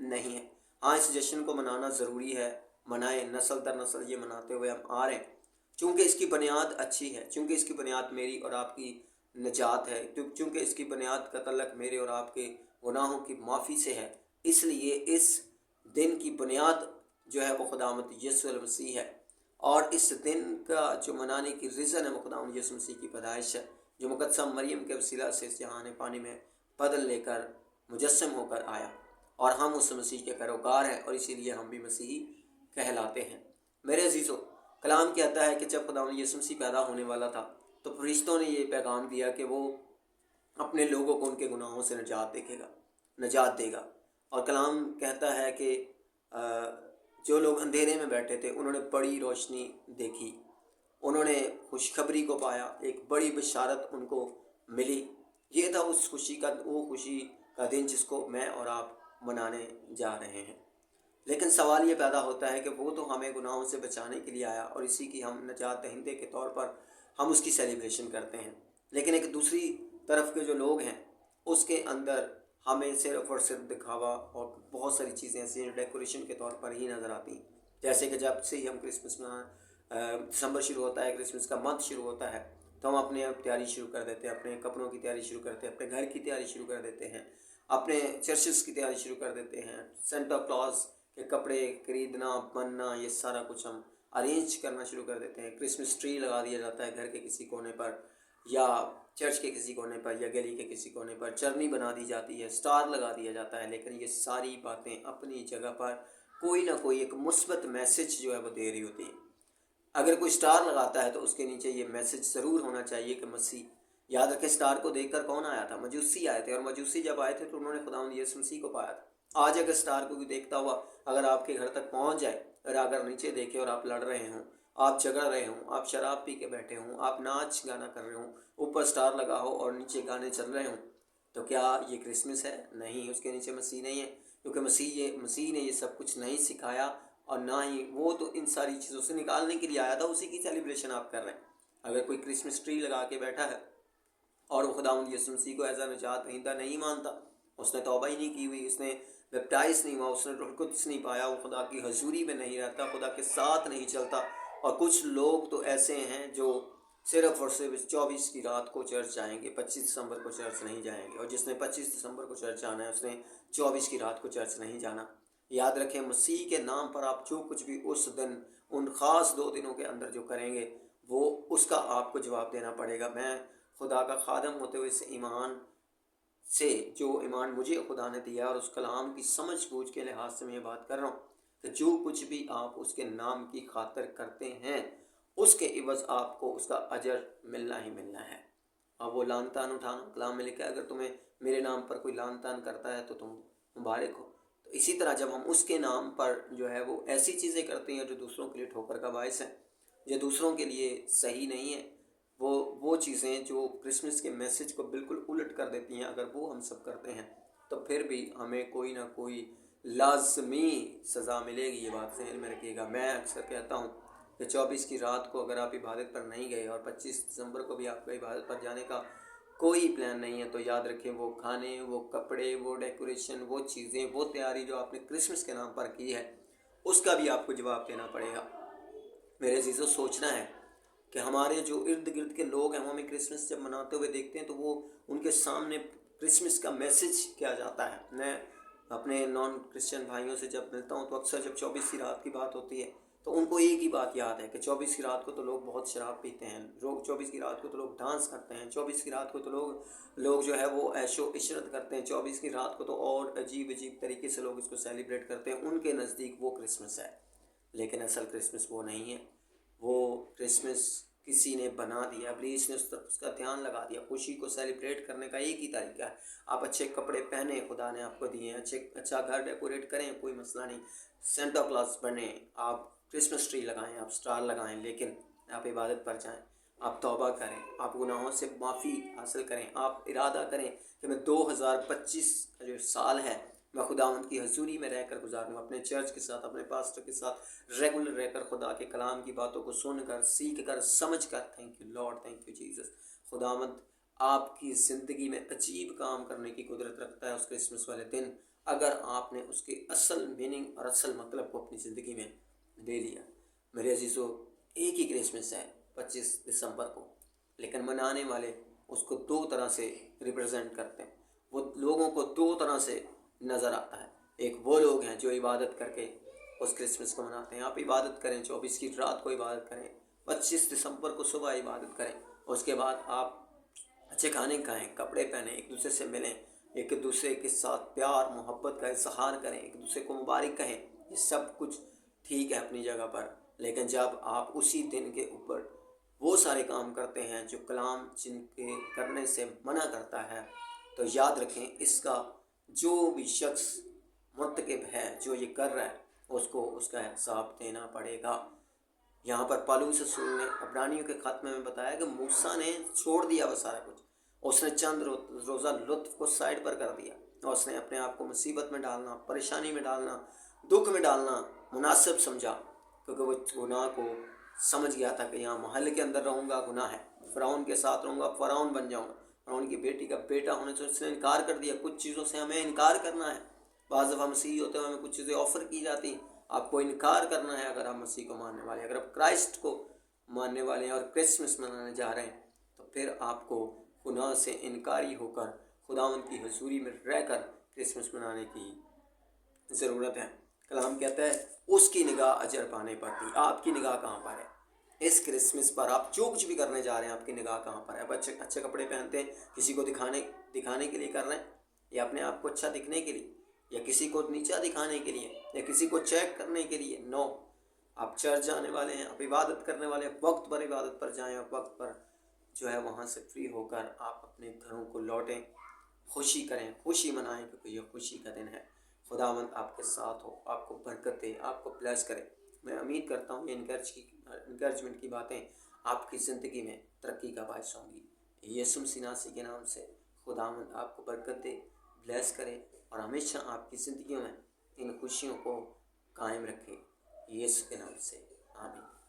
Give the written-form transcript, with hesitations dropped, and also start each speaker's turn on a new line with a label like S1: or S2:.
S1: نہیں ہے۔ ہاں اس جشن کو منانا ضروری ہے، منائیں، نسل در نسل یہ مناتے ہوئے ہم آ رہے ہیں، چونکہ اس کی بنیاد اچھی ہے، چونکہ اس کی بنیاد میری اور آپ کی نجات ہے، چونکہ اس کی بنیاد کا تعلق میرے اور آپ کے گناہوں کی معافی سے ہے، اس لیے اس دن کی بنیاد جو ہے وہ خداوند یسوع المسیح ہے، اور اس دن کا جو منانے کی ریزن ہے وہ خداوند یسوع مسیح کی پیدائش ہے، جو مقدسہ مریم کے وسیلہ سے اس جہان پانی میں بدل لے کر مجسم ہو کر آیا، اور ہم اس مسیح کے پیروکار ہیں، اور اسی لیے ہم بھی مسیحی کہلاتے ہیں۔ میرے عزیزو، کلام کہتا ہے کہ جب خداوند یسوع مسیح پیدا ہونے والا تھا تو فرشتوں نے یہ پیغام دیا کہ وہ اپنے لوگوں کو ان کے گناہوں سے نجات دے گا، اور کلام کہتا ہے کہ جو لوگ اندھیرے میں بیٹھے تھے انہوں نے بڑی روشنی دیکھی، انہوں نے خوشخبری کو پایا، ایک بڑی بشارت ان کو ملی۔ یہ تھا وہ خوشی کا دن جس کو میں اور آپ منانے جا رہے ہیں۔ لیکن سوال یہ پیدا ہوتا ہے کہ وہ تو ہمیں گناہوں سے بچانے کے لیے آیا، اور اسی کی ہم نجات دہندے کے طور پر ہم اس کی سیلیبریشن کرتے ہیں، لیکن ایک دوسری طرف کے جو لوگ ہیں اس کے اندر ہمیں صرف اور صرف دکھاوا اور بہت ساری چیزیں ایسی ہیں ڈیکوریشن کے طور پر ہی نظر آتی ہیں، جیسے کہ جب سے ہی ہم کرسمس دسمبر شروع ہوتا ہے، کرسمس کا منتھ شروع ہوتا ہے، تو ہم اپنے تیاری شروع کر دیتے ہیں، اپنے کپڑوں کی تیاری شروع کرتے ہیں، اپنے گھر کی تیاری شروع کر دیتے ہیں، اپنے چرچز کی تیاری شروع کر دیتے ہیں، سینٹا کلاز کے کپڑے خریدنا بننا یہ سارا کچھ ہم ارینج کرنا شروع کر دیتے ہیں، کرسمس ٹری لگا دیا جاتا ہے گھر کے کسی کونے پر یا چرچ کے کسی کونے پر یا گلی کے کسی کونے پر، چرنی بنا دی جاتی ہے، سٹار لگا دیا جاتا ہے، لیکن یہ ساری باتیں اپنی جگہ پر کوئی نہ کوئی ایک مثبت میسج جو ہے وہ دے رہی ہوتی ہے۔ اگر کوئی سٹار لگاتا ہے تو اس کے نیچے یہ میسج ضرور ہونا چاہیے کہ مسیح، یاد رکھیں سٹار کو دیکھ کر کون آیا تھا؟ مجوسی آئے تھے، اور مجوسی جب آئے تھے تو انہوں نے خداوند یسوع مسیح کو پایا تھا۔ آج اگر سٹار کو دیکھتا ہوا اگر آپ کے گھر تک پہنچ جائے اور اگر نیچے دیکھے اور آپ لڑ رہے ہوں، آپ جھگڑ رہے ہوں، آپ شراب پی کے بیٹھے ہوں، آپ ناچ گانا کر رہے ہوں، اوپر سٹار لگا ہو اور نیچے گانے چل رہے ہوں، تو کیا یہ کرسمس ہے؟ نہیں، اس کے نیچے مسیح نہیں ہے، کیونکہ مسیح نے یہ سب کچھ نہیں سکھایا، اور نہ ہی وہ تو ان ساری چیزوں سے نکالنے کے لیے آیا تھا، اسی کی سیلیبریشن آپ کر رہے ہیں۔ اگر کوئی کرسمس ٹری لگا کے بیٹھا ہے اور وہ خداوند یسوع مسیح کو ایز اے نجات دہندہ نہیں مانتا، اس نے توبہ ہی نہیں کی ہوئی، اس نے بیپٹائز نہیں ہوا، اس نے روح القدس نہیں پایا، وہ خدا کی حضوری میں نہیں رہتا، خدا کے ساتھ نہیں چلتا، اور کچھ لوگ تو ایسے ہیں جو صرف اور صرف 24 کی رات کو چرچ جائیں گے، 25 دسمبر کو چرچ نہیں جائیں گے، اور جس نے 25 دسمبر کو چرچ جانا ہے اس نے 24 کی رات کو چرچ نہیں جانا۔ یاد رکھیں مسیح کے نام پر آپ جو کچھ بھی اس دن ان خاص 2 دنوں کے اندر جو کریں گے وہ اس کا آپ کو جواب دینا پڑے گا۔ میں خدا کا خادم ہوتے ہوئے اس ایمان سے، جو ایمان مجھے خدا نے دیا اور اس کلام کی سمجھ بوجھ کے لحاظ سے میں یہ بات کر رہا ہوں کہ جو کچھ بھی آپ اس کے نام کی خاطر کرتے ہیں اس کے عوض آپ کو اس کا اجر ملنا ہی ملنا ہے۔ اب وہ لان تان اٹھانا، کلام میں لکھا ہے اگر تمہیں میرے نام پر کوئی لان تان کرتا ہے تو تم مبارک ہو۔ تو اسی طرح جب ہم اس کے نام پر جو ہے وہ ایسی چیزیں کرتے ہیں جو دوسروں کے لیے ٹھوکر کا باعث ہے، جو دوسروں کے لیے صحیح نہیں ہے، وہ چیزیں جو کرسمس کے میسج کو بالکل الٹ کر دیتی ہیں، اگر وہ ہم سب کرتے ہیں تو پھر بھی ہمیں کوئی نہ کوئی لازمی سزا ملے گی، یہ بات ذہن میں رکھیے گا۔ میں اکثر کہتا ہوں کہ 24 کی رات کو اگر آپ عبادت پر نہیں گئے اور 25 دسمبر کو بھی آپ کا عبادت پر جانے کا کوئی پلان نہیں ہے، تو یاد رکھیں وہ کھانے، وہ کپڑے، وہ ڈیکوریشن، وہ چیزیں، وہ تیاری جو آپ نے کرسمس کے نام پر کی ہے اس کا بھی آپ کو جواب دینا پڑے گا۔ میرے عزیزو، سوچنا ہے کہ ہمارے جو ارد گرد کے لوگ ہیں وہ ہمیں کرسمس جب مناتے ہوئے دیکھتے ہیں تو وہ ان کے سامنے کرسمس کا میسج کیا جاتا ہے۔ میں اپنے نان کرسچن بھائیوں سے جب ملتا ہوں تو اکثر جب 24 کی رات کی بات ہوتی ہے تو ان کو ایک ہی بات یاد ہے کہ 24 کی رات کو تو لوگ بہت شراب پیتے ہیں، 24 کی رات کو تو لوگ ڈانس کرتے ہیں، 24 کی رات کو تو لوگ جو ہے وہ عیش و عشرت کرتے ہیں، 24 کی رات کو تو اور عجیب طریقے سے لوگ اس کو سیلیبریٹ کرتے ہیں، ان کے نزدیک وہ کرسمس ہے۔ لیکن اصل کرسمس وہ نہیں ہے، وہ کرسمس کسی نے بنا دیا، ابلیس نے اس کا دھیان لگا دیا۔ خوشی کو سیلیبریٹ کرنے کا ایک ہی طریقہ ہے، آپ اچھے کپڑے پہنیں، خدا نے آپ کو دیے ہیں، اچھا گھر ڈیکوریٹ کریں، کوئی مسئلہ نہیں، سینٹا کلاس بنیں، آپ کرسمس ٹری لگائیں، آپ سٹار لگائیں، لیکن آپ عبادت پر جائیں، آپ توبہ کریں، آپ گناہوں سے معافی حاصل کریں، آپ ارادہ کریں کہ میں 2025 کا جو سال ہے میں خداوند کی حضوری میں رہ کر گزاروں، اپنے چرچ کے ساتھ، اپنے پاسٹر کے ساتھ ریگولر رہ کر خدا کے کلام کی باتوں کو سن کر، سیکھ کر، سمجھ کر، thank you lord, thank you Jesus, خداوند آپ کی زندگی میں عجیب کام کرنے کی قدرت رکھتا ہے اس کرسمس والے دن، اگر آپ نے اس کے اصل میننگ اور اصل مطلب کو اپنی زندگی میں لے لیا۔ میرے عزیزو، ایک ہی کرسمس ہے 25 دسمبر کو، لیکن منانے والے اس کو دو طرح سے ریپرزینٹ کرتے ہیں۔ وہ لوگوں کو دو طرح سے نظر آتا ہے۔ ایک وہ لوگ ہیں جو عبادت کر کے اس کرسمس کو مناتے ہیں۔ آپ عبادت کریں، 24 کی رات کو عبادت کریں، 25 دسمبر کو صبح عبادت کریں، اس کے بعد آپ اچھے کھانے کھائیں، کپڑے پہنیں، ایک دوسرے سے ملیں، ایک دوسرے کے ساتھ پیار محبت کا اظہار کریں، ایک دوسرے کو مبارک کہیں۔ یہ سب کچھ ٹھیک ہے اپنی جگہ پر، لیکن جب آپ اسی دن کے اوپر وہ سارے کام کرتے ہیں جو کلام جن کے کرنے سے منع کرتا ہے، تو یاد رکھیں اس کا جو بھی شخص مرتکب ہے، جو یہ کر رہا ہے، اس کو اس کا حساب دینا پڑے گا۔ یہاں پر پالوس رسول نے عبرانیوں کے خاتمے میں بتایا کہ موسیٰ نے چھوڑ دیا وہ سارا کچھ، اس نے چند روزہ لطف کو سائڈ پر کر دیا، اور اس نے اپنے آپ کو مصیبت میں ڈالنا، پریشانی میں ڈالنا، دکھ میں ڈالنا مناسب سمجھا، کیونکہ وہ گناہ کو سمجھ گیا تھا کہ یہاں محل کے اندر رہوں گا گناہ ہے، فرعون کے ساتھ رہوں گا فرعون بن جاؤں گا۔ فرعون کی بیٹی کا بیٹا ہونے سے اس نے انکار کر دیا۔ کچھ چیزوں سے ہمیں انکار کرنا ہے۔ بعض دفعہ مسیحی ہوتے ہوئے ہمیں کچھ چیزیں آفر کی جاتی ہیں، آپ کو انکار کرنا ہے۔ اگر آپ مسیح کو ماننے والے ہیں، اگر آپ کرائسٹ کو ماننے والے ہیں اور کرسمس منانے جا رہے ہیں، تو پھر آپ کو گناہ سے انکاری ہو کر خداوند کی حضوری میں رہ کر کرسمس منانے کی ضرورت ہے۔ کلام کہتا ہے اس کی نگاہ اجر پانے پر تھی۔ آپ کی نگاہ کہاں پر ہے؟ اس کرسمس پر آپ جو کچھ بھی کرنے جا رہے ہیں، آپ کی نگاہ کہاں پر ہے؟ آپ اچھے کپڑے پہنتے ہیں، کسی کو دکھانے کے لیے کر رہے ہیں، یا اپنے آپ کو اچھا دکھنے کے لیے، یا کسی کو نیچا دکھانے کے لیے، یا کسی کو چیک کرنے کے لیے؟ نو، آپ چرچ جانے والے ہیں، آپ عبادت کرنے والے ہیں، وقت پر عبادت پر جائیں، اور وقت پر جو ہے وہاں سے فری ہو کر آپ اپنے گھروں کو لوٹیں، خوشی کریں، خوشی منائیں، کیونکہ یہ خوشی کا دن ہے۔ خداوند آپ کے ساتھ ہو، آپ کو برکت دے، آپ کو بلیس کرے۔ میں امید کرتا ہوں یہ انکریجمنٹ کی باتیں آپ کی زندگی میں ترقی کا باعث ہوں گی۔ یسوع مسیح ناصری کے نام سے خداوند آپ کو برکت دے، بلیس کرے، اور ہمیشہ آپ کی زندگیوں میں ان خوشیوں کو قائم رکھے۔ یسوع کے نام سے آمین۔